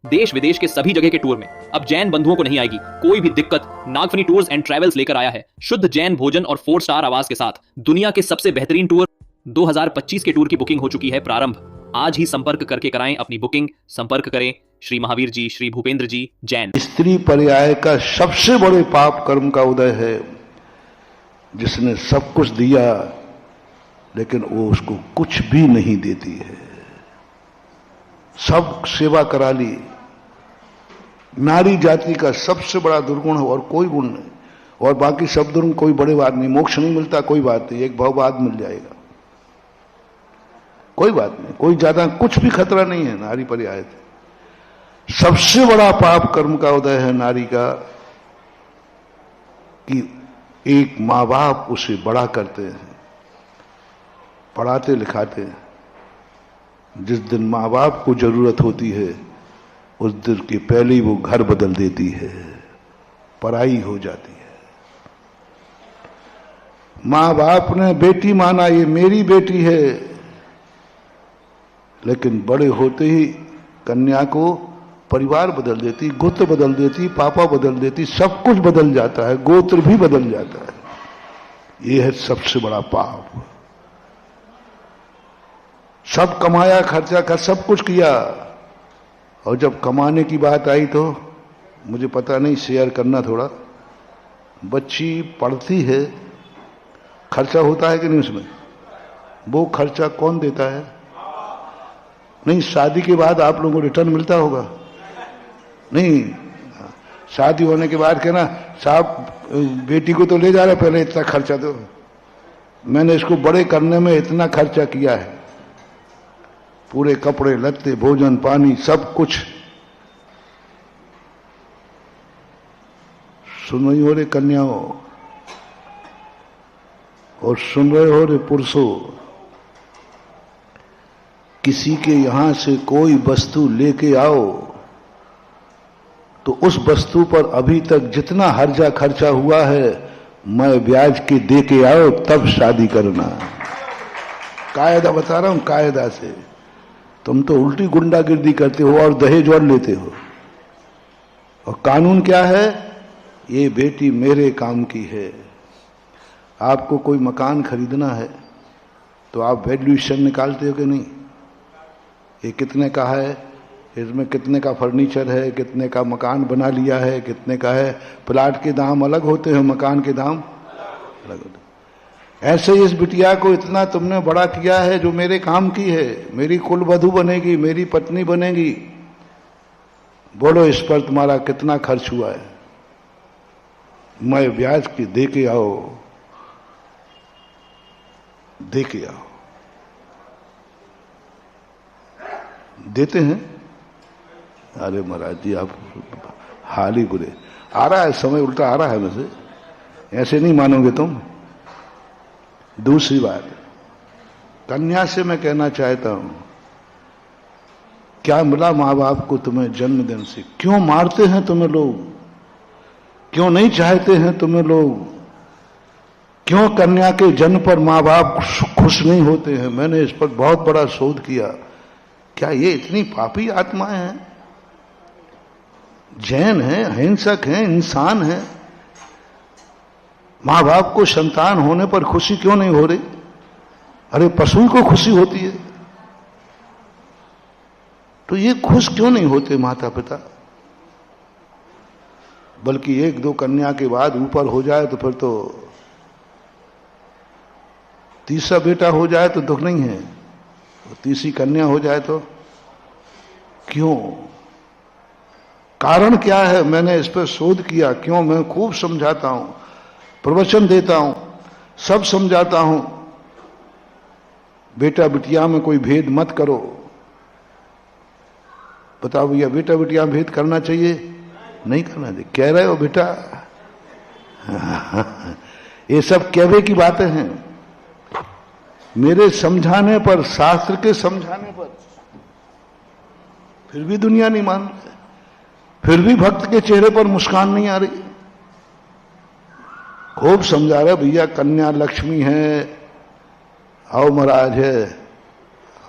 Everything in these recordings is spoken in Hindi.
देश विदेश के सभी जगह के टूर में अब जैन बंधुओं को नहीं आएगी कोई भी दिक्कत। नागफनी टूर्स एंड ट्रैवल्स लेकर आया है शुद्ध जैन भोजन और 4 स्टार आवास के साथ दुनिया के सबसे बेहतरीन टूर। 2025 के टूर की बुकिंग हो चुकी है प्रारंभ। आज ही संपर्क करके कराएं अपनी बुकिंग। संपर्क करें श्री महावीर जी, श्री भूपेंद्र जी, जैन। स्त्री पर्याय का सबसे बड़े पाप कर्म का उदय है, जिसने सब कुछ दिया लेकिन वो उसको कुछ भी नहीं देती है। सब सेवा करा ली। नारी जाति का सबसे बड़ा दुर्गुण है और कोई गुण नहीं, और बाकी सब दुर्गुण कोई बड़े बात नहीं। मोक्ष नहीं मिलता कोई बात नहीं, एक भवबाद मिल जाएगा, कोई बात नहीं, कोई ज्यादा कुछ भी खतरा नहीं है नारी पर्याय से। सबसे बड़ा पाप कर्म का उदय है नारी का कि एक मां बाप उसे बड़ा करते हैं, पढ़ाते लिखाते हैं। जिस दिन मां बाप को जरूरत होती है उस दिन के पहले ही वो घर बदल देती है, पराई हो जाती है। मां बाप ने बेटी माना, ये मेरी बेटी है, लेकिन बड़े होते ही कन्या को परिवार बदल देती, गोत्र बदल देती, पापा बदल देती, सब कुछ बदल जाता है, गोत्र भी बदल जाता है। यह है सबसे बड़ा पाप। सब कमाया, खर्चा कर, सब कुछ किया, और जब कमाने की बात आई तो मुझे पता नहीं, शेयर करना थोड़ा। बच्ची पढ़ती है, खर्चा होता है कि नहीं उसमें? वो खर्चा कौन देता है? नहीं, शादी के बाद आप लोगों को रिटर्न मिलता होगा। नहीं, शादी होने के बाद कहना साहब बेटी को तो ले जा रहे, पहले इतना खर्चा दो, मैंने इसको बड़े करने में इतना खर्चा किया है, पूरे कपड़े लत्ते, भोजन पानी सब कुछ। सुन रही हो रे कन्याओं, और सुन रहे हो रे पुरुषों, किसी के यहां से कोई वस्तु लेके आओ तो उस वस्तु पर अभी तक जितना हर्जा खर्चा हुआ है मैं ब्याज के दे के आओ, तब शादी करना। कायदा बता रहा हूं, कायदा से। तुम तो उल्टी गुंडागिर्दी करते हो और दहेज और लेते हो। और कानून क्या है? ये बेटी मेरे काम की है। आपको कोई मकान खरीदना है तो आप वैल्यूएशन निकालते हो कि नहीं? ये कितने का है, इसमें कितने का फर्नीचर है, कितने का मकान बना लिया है, कितने का है। प्लाट के दाम अलग होते हैं, मकान के दाम अलग होते हैं। ऐसे इस बिटिया को इतना तुमने बड़ा किया है जो मेरे काम की है, मेरी कुल वधू बनेगी, मेरी पत्नी बनेगी। बोलो इस पर तुम्हारा कितना खर्च हुआ है? मैं ब्याज के दे के आओ, दे के आओ। देते हैं? अरे महाराज जी आप हाल ही बुरे। आ रहा है समय, उल्टा आ रहा है वैसे, ऐसे नहीं मानोगे तुम। दूसरी बात, कन्या से मैं कहना चाहता हूं, क्या मिला मां बाप को तुम्हें जन्मदिन से? क्यों मारते हैं तुम्हें लोग? क्यों नहीं चाहते हैं तुम्हें लोग? क्यों कन्या के जन्म पर मां बाप खुश नहीं होते हैं? मैंने इस पर बहुत बड़ा शोध किया। क्या ये इतनी पापी आत्माएं हैं? जैन हैं, अहिंसक हैं, इंसान हैं, मां बाप को संतान होने पर खुशी क्यों नहीं हो रही? अरे पशु को खुशी होती है, तो ये खुश क्यों नहीं होते माता पिता? बल्कि एक दो कन्या के बाद ऊपर हो जाए तो फिर तो तीसरा बेटा हो जाए तो दुख नहीं है, तीसरी कन्या हो जाए तो क्यों? कारण क्या है? मैंने इस पर शोध किया। क्यों? मैं खूब समझाता हूं, प्रवचन देता हूं, सब समझाता हूं। बेटा बिटिया में कोई भेद मत करो। बताओ भैया, बेटा बिटिया भेद करना चाहिए? नहीं करना चाहिए। कह रहे हो बेटा? ये सब कहने की बातें हैं। मेरे समझाने पर, शास्त्र के समझाने पर फिर भी दुनिया नहीं मान रही, फिर भी भक्त के चेहरे पर मुस्कान नहीं आ रही। खूब समझा रहे भैया, कन्या लक्ष्मी है, आओ महाराज है,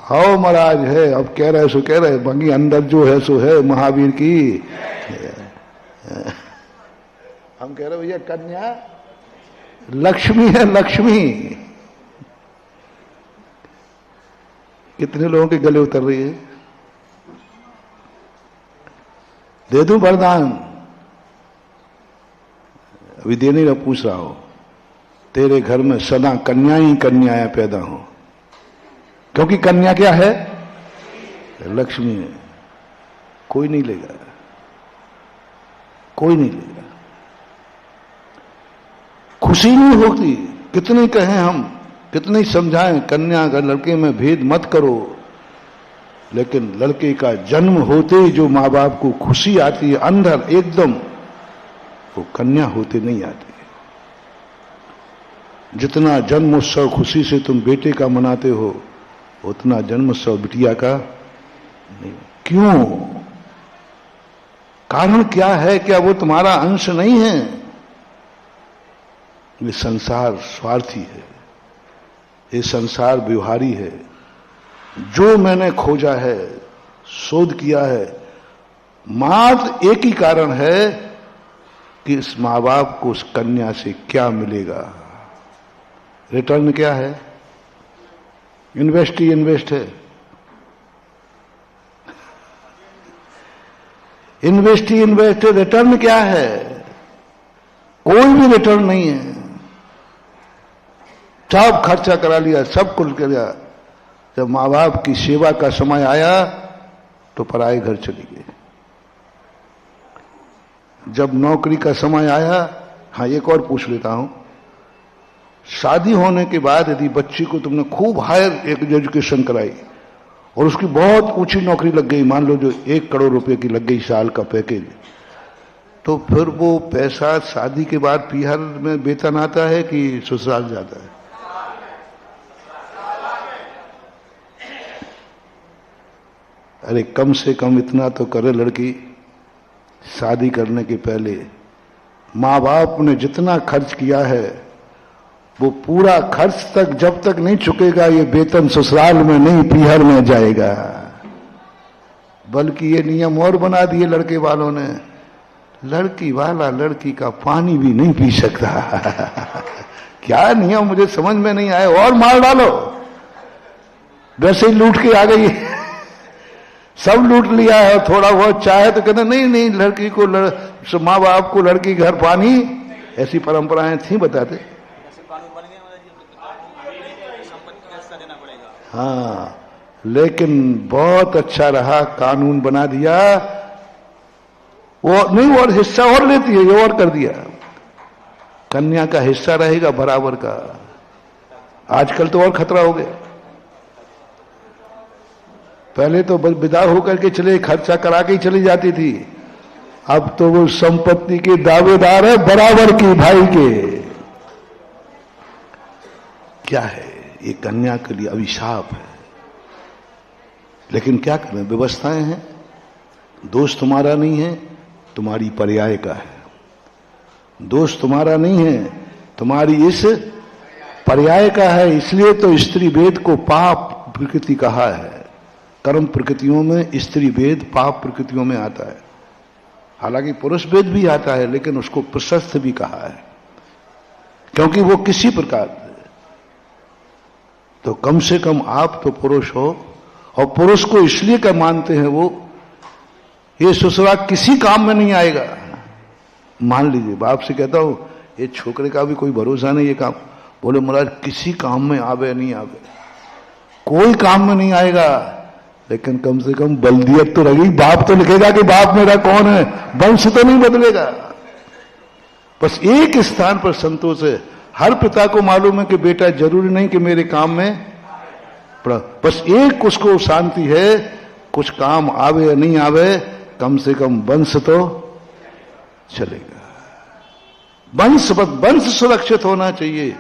आओ महाराज है, अब कह रहे सो कह रहे, बाकी अंदर जो है सो है, महावीर की। हम कह रहे भैया कन्या लक्ष्मी है, लक्ष्मी। कितने लोगों के गले उतर रही है? दे दूं वरदान? अभी दे नहीं रहा, पूछ रहा हो। तेरे घर में सदा कन्या ही कन्याएं पैदा हो, क्योंकि कन्या क्या है? लक्ष्मी है। कोई नहीं लेगा, कोई नहीं लेगा। खुशी नहीं होती। कितने कहें हम, कितने समझाएं, कन्या का लड़के में भेद मत करो, लेकिन लड़के का जन्म होते ही जो माँ बाप को खुशी आती है अंदर एकदम, वो कन्या होते नहीं आती। जितना जन्मोत्सव खुशी से तुम बेटे का मनाते हो, उतना जन्मोत्सव बिटिया का नहीं। क्यों? कारण क्या है? क्या वो तुम्हारा अंश नहीं है? ये संसार स्वार्थी है, ये संसार व्यवहारी है। जो मैंने खोजा है, शोध किया है, मात्र एक ही कारण है कि इस मां बाप को उस कन्या से क्या मिलेगा। रिटर्न क्या है? इन्वेस्ट ही इन्वेस्ट है, इन्वेस्ट ही इन्वेस्ट है। रिटर्न क्या है? कोई भी रिटर्न नहीं है। सब खर्चा करा लिया, सब कुछ कर लिया। जब मां बाप की सेवा का समय आया तो पराए घर चली गए। जब नौकरी का समय आया, हाँ एक और पूछ लेता हूं, शादी होने के बाद यदि बच्ची को तुमने खूब हायर एजुकेशन कराई और उसकी बहुत ऊंची नौकरी लग गई, मान लो जो 1 करोड़ रुपए की लग गई साल का पैकेज, तो फिर वो पैसा शादी के बाद पीहर में वेतन आता है कि ससुराल जाता है? अरे कम से कम इतना तो करे लड़की, शादी करने के पहले माँ बाप ने जितना खर्च किया है वो पूरा खर्च तक जब तक नहीं चुकेगा, ये वेतन ससुराल में नहीं पीहर में जाएगा। बल्कि ये नियम और बना दिए लड़के वालों ने, लड़की वाला लड़की का पानी भी नहीं पी सकता। क्या नियम मुझे समझ में नहीं आया। और मार डालो, वैसे ही लूट के आ गई। सब लूट लिया है। थोड़ा बहुत चाहे तो कहते नहीं नहीं, लड़की को माँ बाप को लड़की घर पानी, ऐसी परंपराएं थी बताते। हाँ, लेकिन बहुत अच्छा रहा, कानून बना दिया। वो नहीं, और हिस्सा और लेती है, ये और कर दिया। कन्या का हिस्सा रहेगा बराबर का। आजकल तो और खतरा हो गया। पहले तो बस विदा होकर के चले, खर्चा करा के ही चली जाती थी। अब तो वो संपत्ति के दावेदार है बराबर की भाई के। क्या है ये? कन्या के लिए अभिशाप है। लेकिन क्या करें, व्यवस्थाएं हैं। दोष तुम्हारा नहीं है, तुम्हारी पर्याय का है। दोष तुम्हारा नहीं है, तुम्हारी इस पर्याय का है। इसलिए तो स्त्री वेद को पाप प्रकृति कहा है। कर्म प्रकृतियों में स्त्री वेद पाप प्रकृतियों में आता है। हालांकि पुरुष वेद भी आता है, लेकिन उसको प्रशस्त भी कहा है, क्योंकि वो किसी प्रकार, तो कम से कम आप तो पुरुष हो, और पुरुष को इसलिए क्या मानते हैं वो, ये ससुराल किसी काम में नहीं आएगा। मान लीजिए बाप से कहता हूं ये छोकरे का भी कोई भरोसा नहीं, ये काम, बोले महाराज किसी काम में आवे नहीं आवे, कोई काम में नहीं आएगा। लेकिन कम से कम बल्दियत तो रहेगी। बाप तो लिखेगा कि बाप मेरा कौन है, वंश तो नहीं बदलेगा। बस एक स्थान पर संतोष है। हर पिता को मालूम है कि बेटा जरूरी नहीं कि मेरे काम में पड़ा, बस एक उसको शांति है, कुछ काम आवे या नहीं आवे, कम से कम वंश तो चलेगा। वंश सुरक्षित होना चाहिए।